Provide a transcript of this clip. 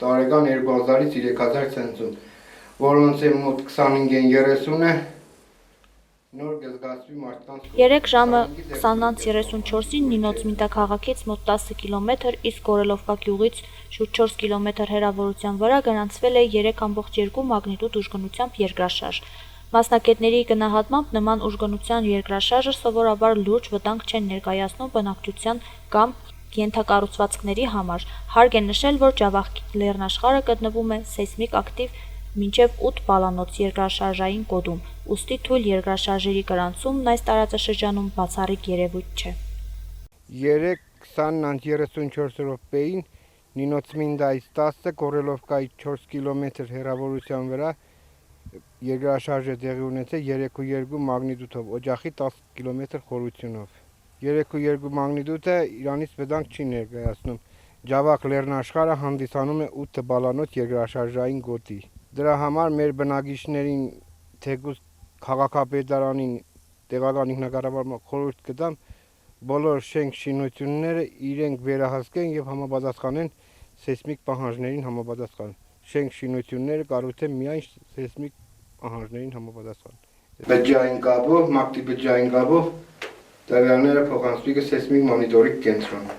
Տարեկան 2000-ից 3000 ցենցում, որոնց մոտ 25-30-ը նոր գզգացվի մարդկանց։ 3 ժամը 20:34-ին Նինոց Մինտա քաղաքից մոտ 10 կիլոմետր, իսկ Գորելովկա գյուղից շուրջ 4 կիլոմետր հեռավորության վրա գրանցվել է 3.2 մագնիտուդ ուժգնությամբ երկրաշարժ։ Մասնագետների գնահատմամբ նման ուժգնության երկրաշարժը սովորաբար լուրջ վտանգ չեն ներկայացնում բնակչության կամ ենթակառուցվածքների համար։ Հարկ է նշել, որ Ջավախքի լեռնաշխարհը գտնվում է սեյսմիկ ակտիվ մինչև 8 բալանոց երկրաշարժային կոդում, ուստի թույլ երկրաշարժերի գրանցումն այս տարածաշրջանում բացառիկ երևույթ չէ։ 3:20-34 րոպեին Նինոց Մինդայից 10, Գորելովկայից 4 կիլոմետր հեռավորության վրա երկրաշարժ է տեղի ունեցել 3.2 մագնիտուդով, օջախի 10 կիլոմետր խորությունով։ 3.2 մագնիտուդը Իրանից վտանգ չի ներկայացնում։ Ջավախ լեռնաշխարհը հանդիսանում է 8 բալանոց երկրաշարժային գոտի։ Դրա համար մեր բնակիչներին թեկուզ քաղաքապետարանին տեղական ինքնակառավարման խորհուրդ կտամ բոլոր շենք շինությունները իրենք վերահսկեն եւ համապատասխանեն սեյսմիկ պահանջներին համապատասխան։ Շենք շինությունները կառուցեն միայն սեյսմիկ պահանջներին համապատասխան։ Բջջային կապով, մակտի բջջային կապով տվյալները փոխանցվի սեյսմիկ մոնիտորինգ կենտրոն։